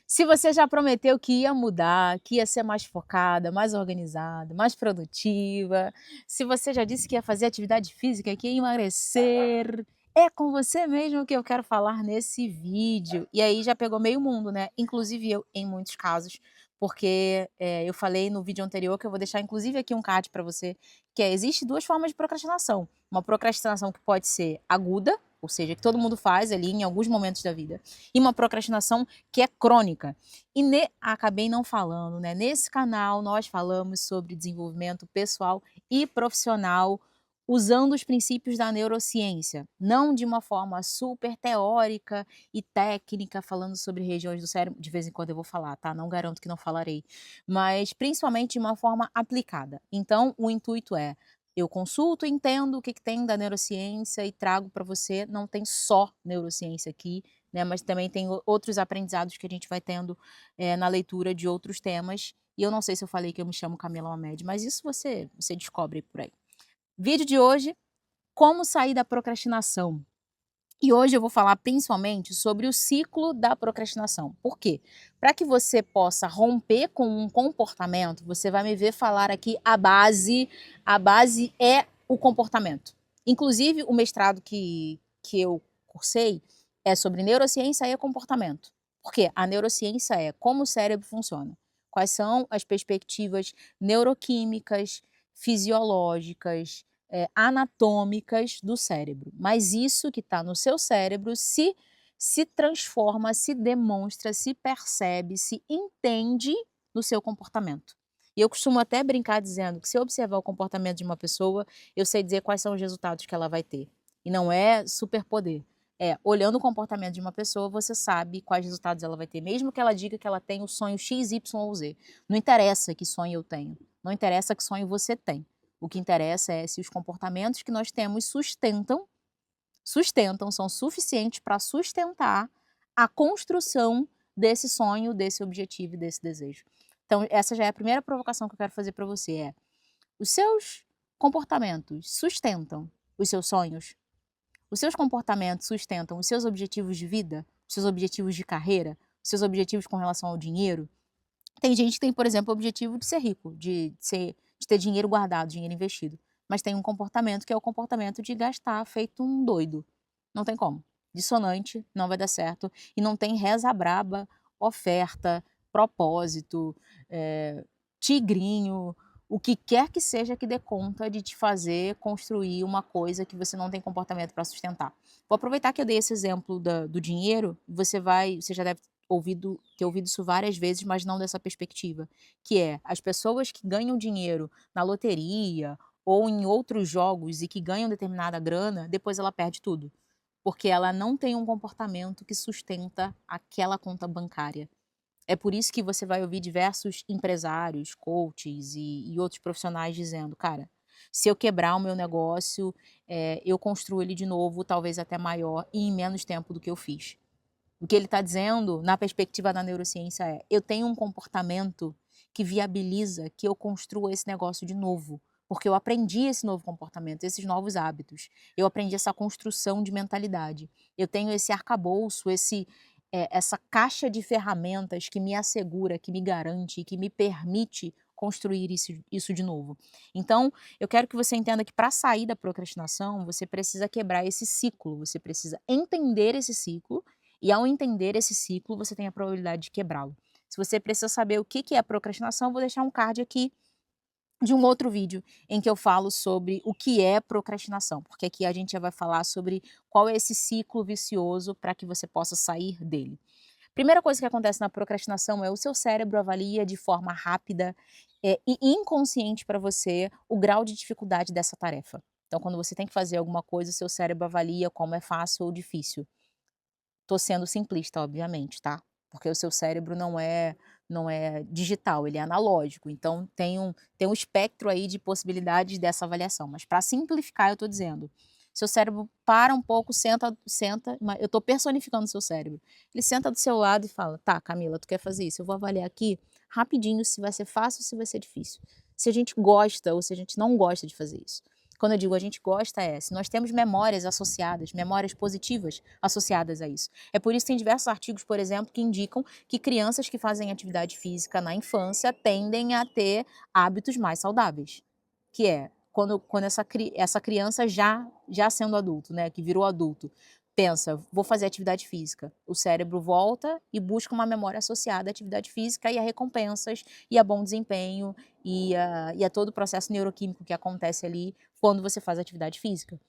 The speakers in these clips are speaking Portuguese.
Se você já prometeu que ia mudar, que ia ser mais focada, mais organizada, mais produtiva, se você já disse que ia fazer atividade física, que ia emagrecer, é com você mesmo que eu quero falar nesse vídeo. E aí já pegou meio mundo, né? Inclusive eu, em muitos casos, porque eu falei no vídeo anterior que eu vou deixar inclusive aqui um card para você, que existe duas formas de procrastinação. Uma procrastinação que pode ser aguda, ou seja, que todo mundo faz ali em alguns momentos da vida, e uma procrastinação que é crônica. E acabei não falando, né? Nesse canal nós falamos sobre desenvolvimento pessoal e profissional usando os princípios da neurociência, não de uma forma super teórica e técnica, falando sobre regiões do cérebro. De vez em quando eu vou falar, tá? Não garanto que não falarei, mas principalmente de uma forma aplicada. Então, o intuito é eu consulto, entendo o que tem da neurociência e trago para você. Não tem só neurociência aqui, né, mas também tem outros aprendizados que a gente vai tendo na leitura de outros temas. E eu não sei se eu falei que eu me chamo Camila Mamed, mas isso você descobre por aí. Vídeo de hoje, como sair da procrastinação. E hoje eu vou falar principalmente sobre o ciclo da procrastinação. Por quê? Para que você possa romper com um comportamento, você vai me ver falar aqui a base é o comportamento. Inclusive, o mestrado que eu cursei é sobre neurociência e comportamento. Por quê? A neurociência é como o cérebro funciona. Quais são as perspectivas neuroquímicas, fisiológicas, anatômicas do cérebro, mas isso que está no seu cérebro se transforma, se demonstra, se percebe, se entende no seu comportamento. E eu costumo até brincar dizendo que se eu observar o comportamento de uma pessoa, eu sei dizer quais são os resultados que ela vai ter. E não é superpoder. Olhando o comportamento de uma pessoa, você sabe quais resultados ela vai ter, mesmo que ela diga que ela tem o sonho X, Y ou Z. Não interessa que sonho eu tenho, não interessa que sonho você tem. O que interessa é se os comportamentos que nós temos sustentam, são suficientes para sustentar a construção desse sonho, desse objetivo e desse desejo. Então, essa já é a primeira provocação que eu quero fazer para você, os seus comportamentos sustentam os seus sonhos? Os seus comportamentos sustentam os seus objetivos de vida, os seus objetivos de carreira, os seus objetivos com relação ao dinheiro? Tem gente que tem, por exemplo, o objetivo de ser rico, de ter dinheiro guardado, dinheiro investido, mas tem um comportamento que é o comportamento de gastar feito um doido. Não tem como. Dissonante, não vai dar certo. E não tem reza braba, oferta, propósito, tigrinho, o que quer que seja que dê conta de te fazer construir uma coisa que você não tem comportamento para sustentar. Vou aproveitar que eu dei esse exemplo do dinheiro, você já deve ter ouvido isso várias vezes, mas não dessa perspectiva, que é as pessoas que ganham dinheiro na loteria ou em outros jogos e que ganham determinada grana, depois ela perde tudo, porque ela não tem um comportamento que sustenta aquela conta bancária. É por isso que você vai ouvir diversos empresários, coaches e outros profissionais dizendo, cara, se eu quebrar o meu negócio, eu construo ele de novo, talvez até maior e em menos tempo do que eu fiz. O que ele está dizendo, na perspectiva da neurociência, eu tenho um comportamento que viabiliza que eu construa esse negócio de novo, porque eu aprendi esse novo comportamento, esses novos hábitos. Eu aprendi essa construção de mentalidade. Eu tenho esse arcabouço, essa caixa de ferramentas que me assegura, que me garante, que me permite construir isso de novo. Então, eu quero que você entenda que para sair da procrastinação, você precisa quebrar esse ciclo, você precisa entender esse ciclo e ao entender esse ciclo, você tem a probabilidade de quebrá-lo. Se você precisa saber o que é procrastinação, eu vou deixar um card aqui de um outro vídeo em que eu falo sobre o que é procrastinação, porque aqui a gente já vai falar sobre qual é esse ciclo vicioso para que você possa sair dele. Primeira coisa que acontece na procrastinação é o seu cérebro avalia de forma rápida e inconsciente para você o grau de dificuldade dessa tarefa. Então, quando você tem que fazer alguma coisa, o seu cérebro avalia como é fácil ou difícil. Tô sendo simplista, obviamente, tá? Porque o seu cérebro não é digital, ele é analógico, então tem um espectro aí de possibilidades dessa avaliação, mas para simplificar eu tô dizendo, seu cérebro para um pouco, senta, eu tô personificando o seu cérebro, ele senta do seu lado e fala: "Tá, Camila, tu quer fazer isso? Eu vou avaliar aqui rapidinho se vai ser fácil ou se vai ser difícil, se a gente gosta ou se a gente não gosta de fazer isso". Quando eu digo a gente gosta, se nós temos memórias associadas, memórias positivas associadas a isso. É por isso que tem diversos artigos, por exemplo, que indicam que crianças que fazem atividade física na infância tendem a ter hábitos mais saudáveis, que é quando essa criança já sendo adulto, né, que virou adulto, pensa, vou fazer atividade física. O cérebro volta e busca uma memória associada à atividade física e a recompensas e a bom desempenho e a todo o processo neuroquímico que acontece ali quando você faz atividade física.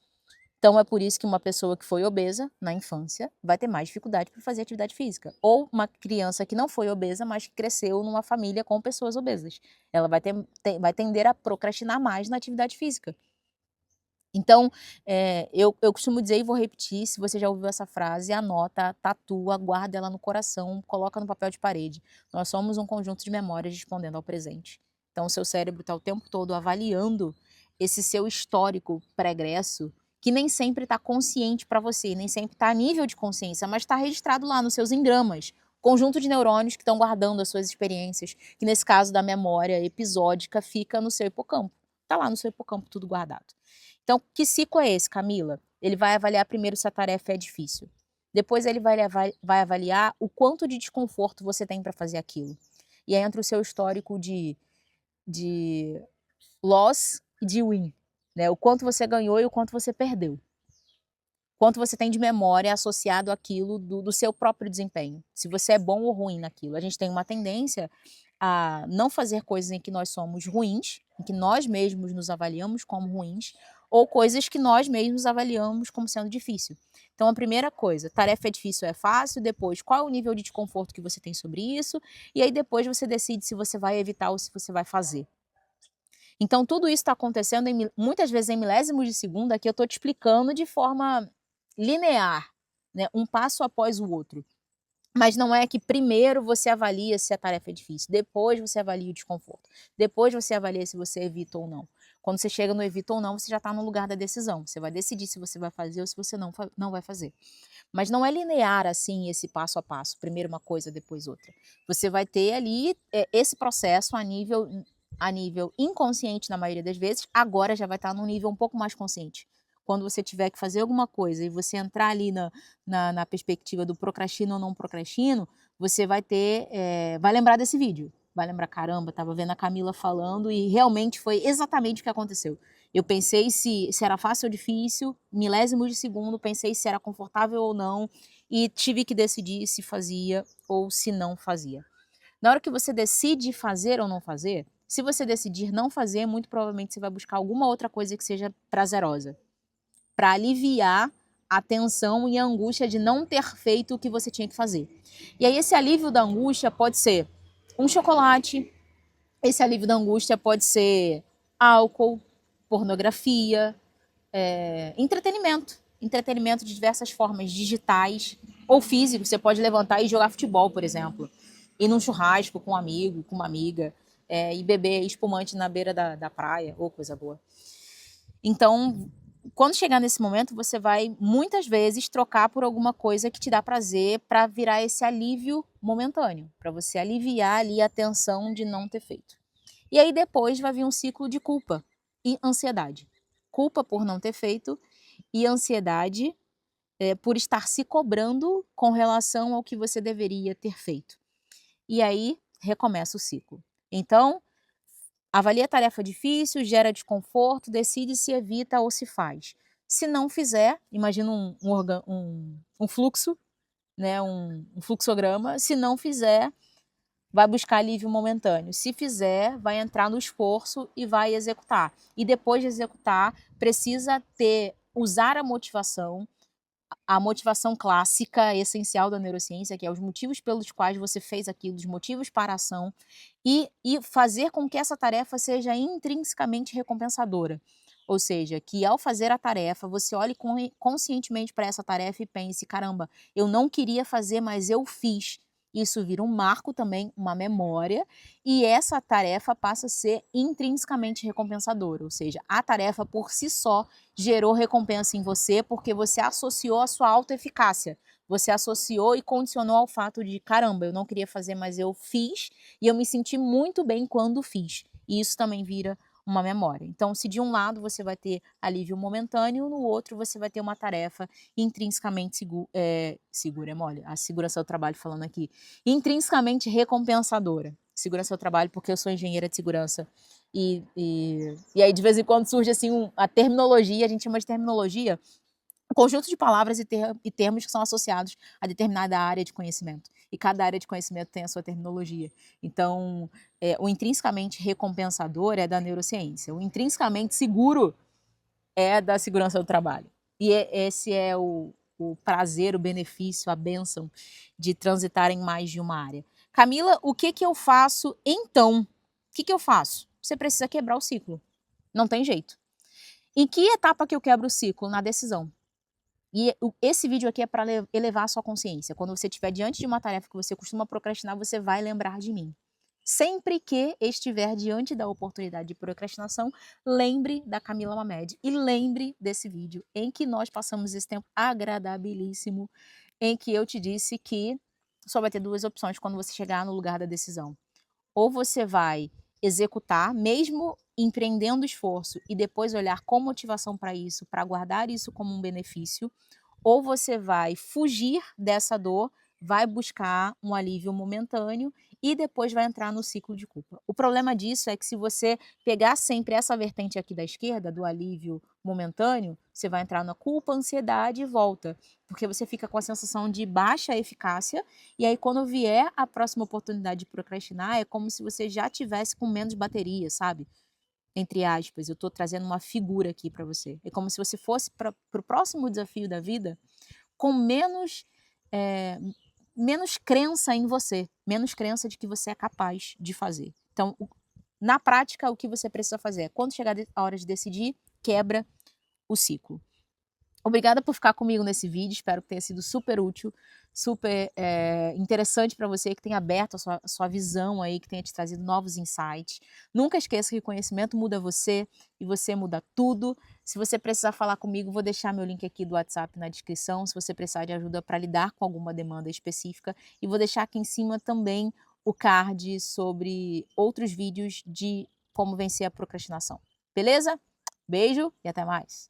Então é por isso que uma pessoa que foi obesa na infância vai ter mais dificuldade para fazer atividade física. Ou uma criança que não foi obesa, mas que cresceu numa família com pessoas obesas. Ela vai tender a procrastinar mais na atividade física. Então, eu costumo dizer e vou repetir, se você já ouviu essa frase, anota, tatua, guarda ela no coração, coloca no papel de parede. Nós somos um conjunto de memórias respondendo ao presente. Então, o seu cérebro está o tempo todo avaliando esse seu histórico pregresso, que nem sempre está consciente para você, nem sempre está a nível de consciência, mas está registrado lá nos seus engramas. Conjunto de neurônios que estão guardando as suas experiências, que nesse caso da memória episódica fica no seu hipocampo. Está lá no seu hipocampo tudo guardado. Então, que ciclo é esse, Camila? Ele vai avaliar primeiro se a tarefa é difícil. Depois ele vai avaliar o quanto de desconforto você tem para fazer aquilo. E aí entra o seu histórico de loss e de win, né? O quanto você ganhou e o quanto você perdeu. Quanto você tem de memória associado àquilo do seu próprio desempenho. Se você é bom ou ruim naquilo. A gente tem uma tendência a não fazer coisas em que nós somos ruins, em que nós mesmos nos avaliamos como ruins, ou coisas que nós mesmos avaliamos como sendo difícil. Então, a primeira coisa, tarefa é difícil ou é fácil, depois, qual é o nível de desconforto que você tem sobre isso, e aí depois você decide se você vai evitar ou se você vai fazer. Então, tudo isso está acontecendo muitas vezes em milésimos de segundo, aqui eu estou te explicando de forma linear, né, um passo após o outro. Mas não é que primeiro você avalia se a tarefa é difícil, depois você avalia o desconforto, depois você avalia se você evita ou não. Quando você chega no evita ou não, você já está no lugar da decisão. Você vai decidir se você vai fazer ou se você não vai fazer. Mas não é linear assim esse passo a passo, primeiro uma coisa, depois outra. Você vai ter ali esse processo a nível inconsciente na maioria das vezes, agora já vai estar num nível um pouco mais consciente. Quando você tiver que fazer alguma coisa e você entrar ali na perspectiva do procrastino ou não procrastino, você vai lembrar desse vídeo. Vai lembrar, caramba, estava vendo a Camila falando e realmente foi exatamente o que aconteceu. Eu pensei se era fácil ou difícil, milésimos de segundo, pensei se era confortável ou não e tive que decidir se fazia ou se não fazia. Na hora que você decide fazer ou não fazer, se você decidir não fazer, muito provavelmente você vai buscar alguma outra coisa que seja prazerosa, para aliviar a tensão e a angústia de não ter feito o que você tinha que fazer. E aí esse alívio da angústia pode ser um chocolate, esse alívio da angústia pode ser álcool, pornografia, entretenimento de diversas formas, digitais ou físicos. Você pode levantar e jogar futebol, por exemplo, ir num churrasco com um amigo, com uma amiga, e beber espumante na beira da praia, ou coisa boa. Então, quando chegar nesse momento, você vai muitas vezes trocar por alguma coisa que te dá prazer para virar esse alívio momentâneo, para você aliviar ali a tensão de não ter feito. E aí depois vai vir um ciclo de culpa e ansiedade. Culpa por não ter feito e ansiedade por estar se cobrando com relação ao que você deveria ter feito. E aí recomeça o ciclo. Então, avalia a tarefa difícil, gera desconforto, decide se evita ou se faz. Se não fizer, imagina um fluxo, né, um fluxograma. Se não fizer, vai buscar alívio momentâneo. Se fizer, vai entrar no esforço e vai executar. E depois de executar, precisa usar a motivação clássica, essencial da neurociência, que é os motivos pelos quais você fez aquilo, os motivos para a ação, e fazer com que essa tarefa seja intrinsecamente recompensadora. Ou seja, que ao fazer a tarefa, você olhe conscientemente para essa tarefa e pense, caramba, eu não queria fazer, mas eu fiz. Isso vira um marco também, uma memória, e essa tarefa passa a ser intrinsecamente recompensadora, ou seja, a tarefa por si só gerou recompensa em você porque você associou a sua autoeficácia, você associou e condicionou ao fato de, caramba, eu não queria fazer, mas eu fiz, e eu me senti muito bem quando fiz. E isso também vira uma memória. Então, se de um lado você vai ter alívio momentâneo, no outro você vai ter uma tarefa intrinsecamente segura é mole, a segurança do trabalho falando aqui, intrinsecamente recompensadora. Segurança do trabalho, porque eu sou engenheira de segurança e aí de vez em quando surge assim a terminologia, a gente chama de terminologia um conjunto de palavras e termos que são associados a determinada área de conhecimento. E cada área de conhecimento tem a sua terminologia. Então, o intrinsecamente recompensador é da neurociência. O intrinsecamente seguro é da segurança do trabalho. E esse é o prazer, o benefício, a bênção de transitar em mais de uma área. Camila, o que que eu faço então? O que que eu faço? Você precisa quebrar o ciclo. Não tem jeito. Em que etapa que eu quebro o ciclo? Na decisão. E esse vídeo aqui é para elevar a sua consciência. Quando você estiver diante de uma tarefa que você costuma procrastinar, você vai lembrar de mim. Sempre que estiver diante da oportunidade de procrastinação, lembre da Camila Mamed e lembre desse vídeo em que nós passamos esse tempo agradabilíssimo, em que eu te disse que só vai ter duas opções quando você chegar no lugar da decisão. Ou você vai executar, mesmo empreendendo esforço, e depois olhar com motivação para isso, para guardar isso como um benefício, ou você vai fugir dessa dor, vai buscar um alívio momentâneo e depois vai entrar no ciclo de culpa. O problema disso é que se você pegar sempre essa vertente aqui da esquerda, do alívio momentâneo, você vai entrar na culpa, ansiedade e volta, porque você fica com a sensação de baixa eficácia e aí quando vier a próxima oportunidade de procrastinar, é como se você já tivesse com menos bateria, sabe? Entre aspas, eu estou trazendo uma figura aqui para você. É como se você fosse para o próximo desafio da vida com menos crença em você, menos crença de que você é capaz de fazer. Então, na prática, o que você precisa fazer é, quando chegar a hora de decidir, quebra o ciclo. Obrigada por ficar comigo nesse vídeo, espero que tenha sido super útil, super interessante para você, que tenha aberto a sua visão aí, que tenha te trazido novos insights. Nunca esqueça que o conhecimento muda você e você muda tudo. Se você precisar falar comigo, vou deixar meu link aqui do WhatsApp na descrição, se você precisar de ajuda para lidar com alguma demanda específica. E vou deixar aqui em cima também o card sobre outros vídeos de como vencer a procrastinação. Beleza? Beijo e até mais!